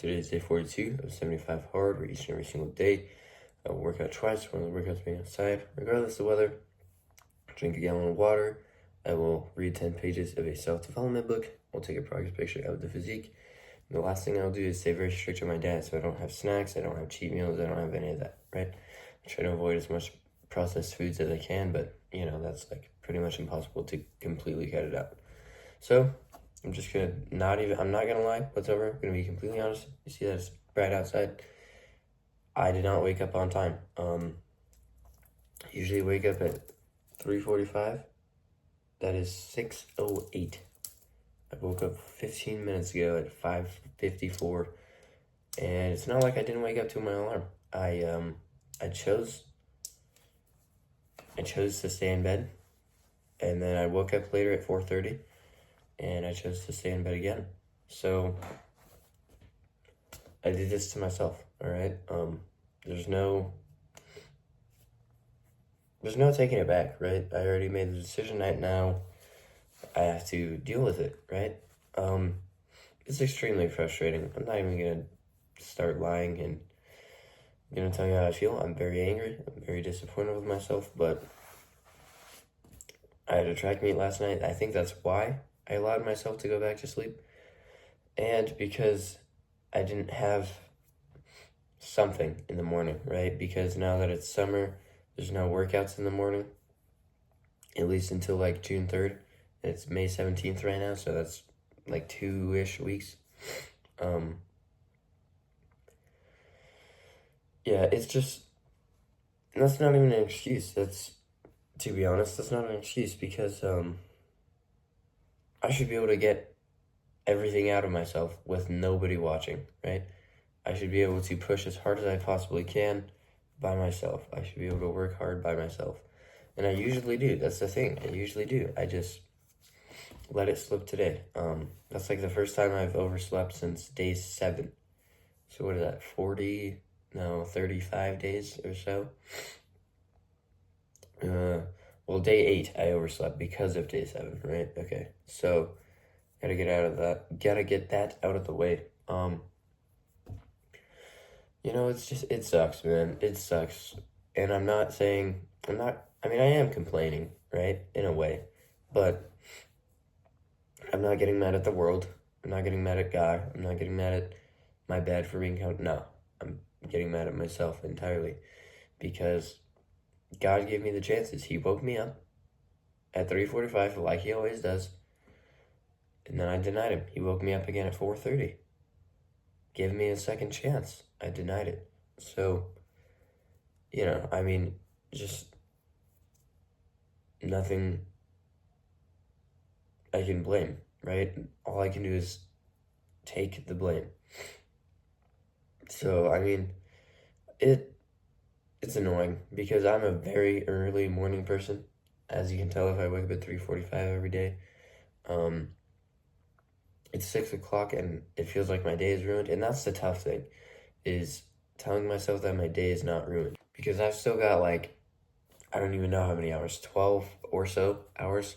Today is day 42 of 75 hard, where each and every single day I will work out twice, one of the workouts being outside, regardless of the weather. Drink a gallon of water. I will read 10 pages of a self-development book. I'll take a progress picture of the physique. And the last thing I'll do is stay very strict on my diet, so I don't have snacks, I don't have cheat meals, I don't have any of that, right? I try to avoid as much processed foods as I can, but, that's like pretty much impossible to completely cut it out. So, I'm not gonna lie whatsoever. I'm gonna be completely honest. You see that it's bright outside. I did not wake up on time. Usually wake up at 3:45. That is 6:08. I woke up 15 minutes ago at 5:54. And it's not like I didn't wake up to my alarm. I chose to stay in bed. And then I woke up later at 4:30. And I chose to stay in bed again. So I did this to myself, all right? There's no taking it back, right? I already made the decision right now. I have to deal with it, right? It's extremely frustrating. I'm not even gonna start lying and tell you how I feel. I'm very angry. I'm very disappointed with myself, but I had a track meet last night. I think that's why I allowed myself to go back to sleep. And because I didn't have something in the morning, right? Because now that it's summer, there's no workouts in the morning, at least until like June 3rd. And it's May 17th right now, so that's like 2-ish weeks. Yeah, it's just, that's not even an excuse. To be honest, that's not an excuse because, I should be able to get everything out of myself with nobody watching, right? I should be able to push as hard as I possibly can by myself. I should be able to work hard by myself. And I usually do. That's the thing. I usually do. I just let it slip today. That's like the first time I've overslept since day 7. So what is that, 35 days or so? Well, day 8 I overslept because of day 7, right? Okay, so gotta get that out of the way. It sucks, man. It sucks. And I am complaining, right? In a way, but I'm not getting mad at the world. I'm not getting mad at God. I'm not getting mad at my bed for being out. No, I'm getting mad at myself entirely because God gave me the chances. He woke me up at 3:45 like he always does. And then I denied him. He woke me up again at 4:30. Give me a second chance. I denied it. So, just nothing I can blame, right? All I can do is take the blame. So, it's annoying because I'm a very early morning person. As you can tell if I wake up at 3:45 every day. It's 6 o'clock and it feels like my day is ruined. And that's the tough thing, is telling myself that my day is not ruined. Because I've still got I don't even know how many hours, 12 or so hours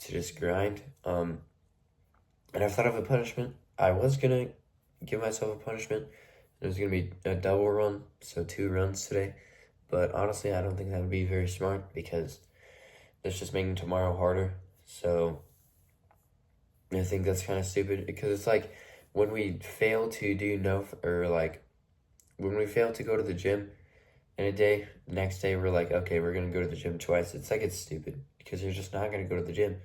to just grind. And I've thought of a punishment. I was gonna give myself a punishment. It was gonna be a double run, so 2 runs today. But honestly, I don't think that would be very smart because that's just making tomorrow harder. So I think that's kind of stupid because it's like when we fail to when we fail to go to the gym in a day, the next day we're like, okay, we're going to go to the gym twice. It's stupid because you're just not going to go to the gym.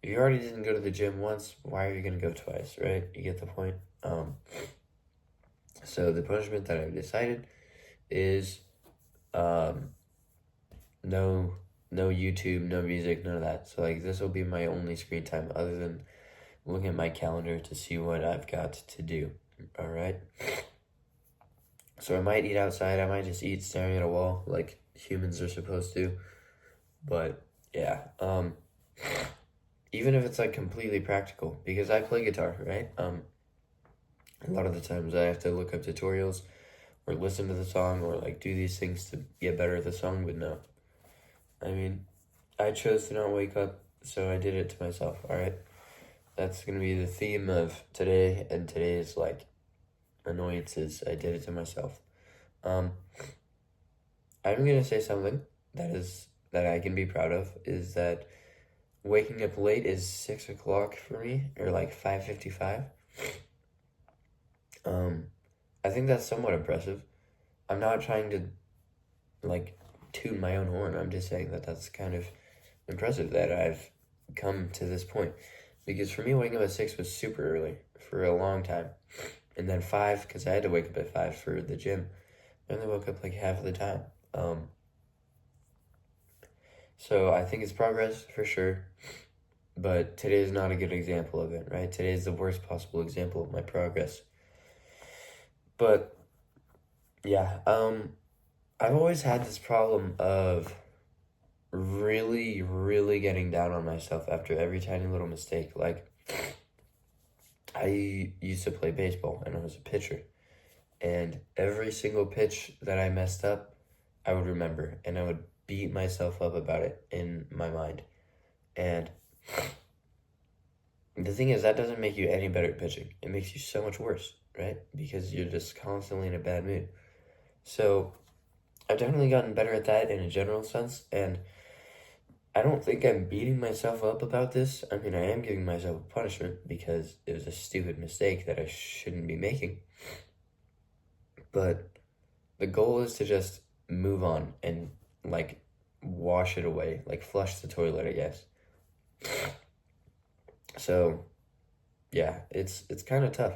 If you already didn't go to the gym once, why are you going to go twice, right? You get the point. So the punishment that I've decided is no YouTube, no music, none of that. So this will be my only screen time other than looking at my calendar to see what I've got to do. All right. So I might eat outside. I might just eat staring at a wall like humans are supposed to. But yeah, even if it's completely practical, because I play guitar, right? A lot of the times I have to look up tutorials or listen to the song or do these things to get better at the song, but no. I chose to not wake up, so I did it to myself, all right? That's going to be the theme of today, and today is annoyances, I did it to myself. I'm gonna say something that I can be proud of is that waking up late is 6 o'clock for me, or like 5:55. I think that's somewhat impressive. I'm not trying to like toot my own horn. I'm just saying that that's kind of impressive that I've come to this point. Because for me, waking up at 6 was super early for a long time. And then 5, because I had to wake up at 5 for the gym. I only woke up like half of the time. So I think it's progress for sure. But today is not a good example of it, right? Today is the worst possible example of my progress. But yeah, I've always had this problem of really, really getting down on myself after every tiny little mistake. Like, I used to play baseball and I was a pitcher. And every single pitch that I messed up, I would remember and I would beat myself up about it in my mind. And the thing is, that doesn't make you any better at pitching. It makes you so much worse, right? Because you're just constantly in a bad mood. So I've definitely gotten better at that in a general sense, and I don't think I'm beating myself up about this. I mean, I am giving myself a punishment because it was a stupid mistake that I shouldn't be making. But the goal is to just move on and, like, wash it away, like flush the toilet, I guess. So, yeah, it's kind of tough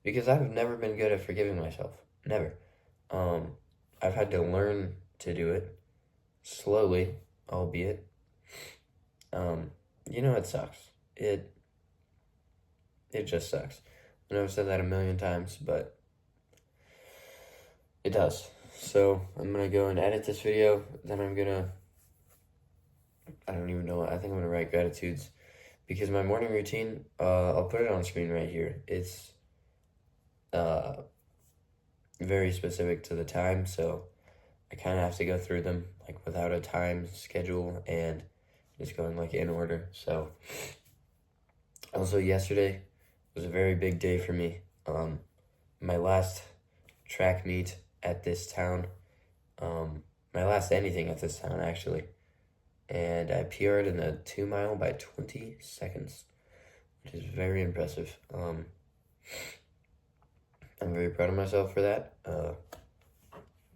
because I've never been good at forgiving myself. Never. I've had to learn to do it slowly, albeit. It sucks. It just sucks. I know I've said that a million times, but it does. So I'm gonna go and edit this video. Then I don't even know. I think I'm gonna write gratitudes because my morning routine. I'll put it on screen right here. It's very specific to the time, so I kind of have to go through them like without a time schedule and just going like in order. So also yesterday was a very big day for me. My last track meet at this town, my last anything at this town actually, and I PR'd in a 2 mile by 20 seconds, which is very impressive. I'm very proud of myself for that,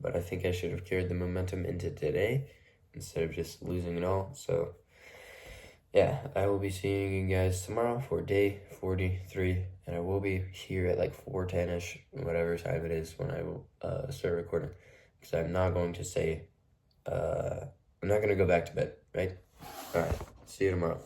but I think I should have carried the momentum into today instead of just losing it all. So yeah, I will be seeing you guys tomorrow for day 43, and I will be here at like 4:10ish, whatever time it is when I will start recording, because I'm not going to say, I'm not going to go back to bed, right? All right, see you tomorrow.